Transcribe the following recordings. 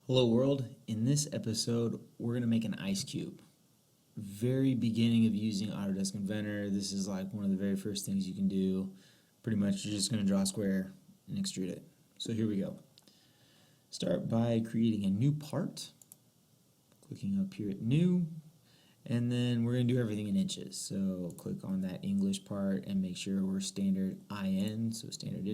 Hello world, in this episode we're going to make an ice cube. Very beginning of using Autodesk Inventor, this is like one of the very first things you can do. Pretty much you're just going to draw a square and extrude it. So here we go. Start by creating a new part, clicking up here at new, and then we're going to do everything in inches. So click on that English part and make sure we're standard IN, so standard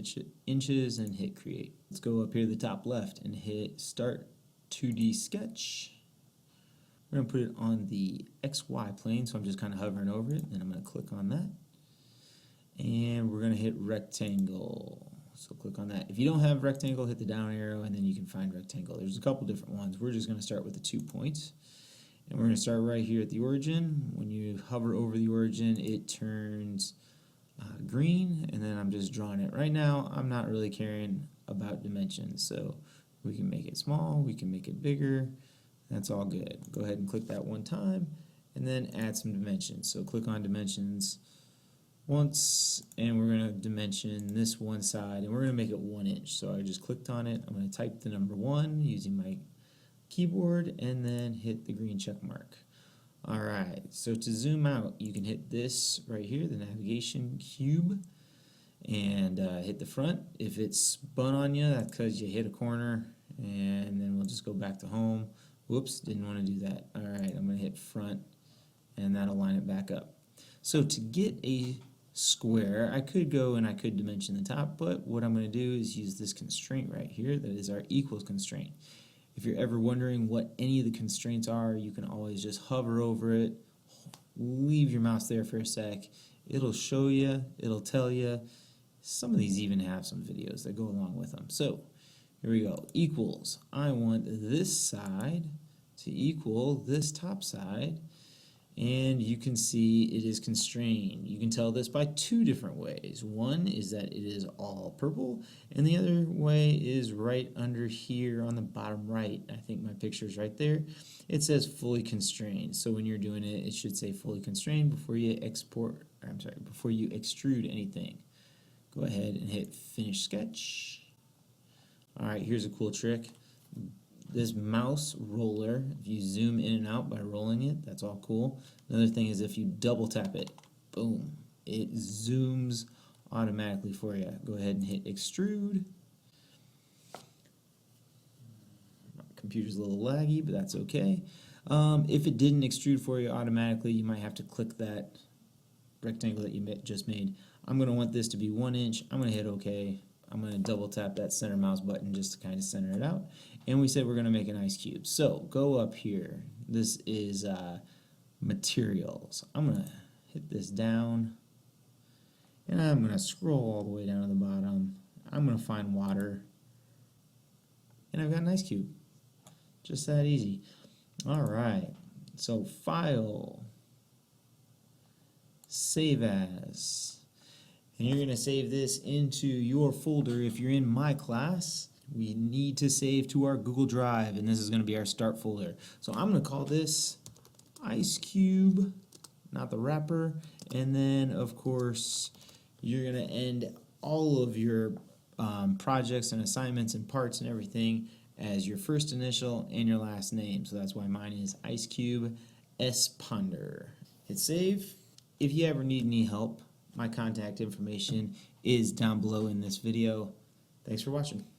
inches, and hit create. Let's go up here to the top left and hit start 2D sketch. We're going to put it on the XY plane, so I'm just kind of hovering over it, then I'm going to click on that. And we're going to hit rectangle. So click on that. If you don't have rectangle, hit the down arrow and then you can find rectangle. There's a couple different ones. We're just going to start with the 2 points. And we're going to start right here at the origin. When you hover over the origin, it turns green, and then I'm just drawing it. Right now, I'm not really caring about dimensions, so we can make it small, we can make it bigger, that's all good. Go ahead and click that one time, and then add some dimensions. So click on dimensions once, and we're going to dimension this one side, and we're going to make it 1 inch. So I just clicked on it, I'm going to type the number 1 using my keyboard, and then hit the green check mark. Alright, so to zoom out, you can hit this right here, the navigation cube, and hit the front. If it's spun on you, that's because you hit a corner, and then we'll just go back to home. Whoops, didn't want to do that. Alright, I'm going to hit front, and that'll line it back up. So to get a square, I could go and I could dimension the top, but what I'm going to do is use this constraint right here, that is our equals constraint. If you're ever wondering what any of the constraints are, you can always just hover over it, leave your mouse there for a sec, it'll show you, it'll tell you. Some of these even have some videos that go along with them. So here we go, equals. I want this side to equal this top side, and you can see it is constrained. You can tell this by 2 different ways. One is that it is all purple, and the other way is right under here on the bottom right. I think my picture is right there. It says fully constrained. So when you're doing it, it should say fully constrained before you before you extrude anything. Go ahead and hit finish sketch. Alright, here's a cool trick. This mouse roller, if you zoom in and out by rolling it, that's all cool. Another thing is if you double tap it, boom, it zooms automatically for you. Go ahead and hit extrude. My computer's a little laggy, but that's okay. If it didn't extrude for you automatically, you might have to click that rectangle that you just made. I'm going to want this to be 1 inch. I'm going to hit OK. I'm going to double tap that center mouse button just to kind of center it out. And we said we're going to make an ice cube. So go up here. This is materials. I'm going to hit this down. And I'm going to scroll all the way down to the bottom. I'm going to find water. And I've got an ice cube. Just that easy. Alright. So file. Save as. And you're going to save this into your folder. If you're in my class, we need to save to our Google Drive, and this is going to be our start folder. So I'm going to call this Ice Cube, not the wrapper, and then of course you're going to end all of your projects and assignments and parts and everything as your first initial and your last name. So that's why mine is Ice Cube S Ponder. Hit save. If you ever need any help, my contact information is down below in this video. Thanks for watching.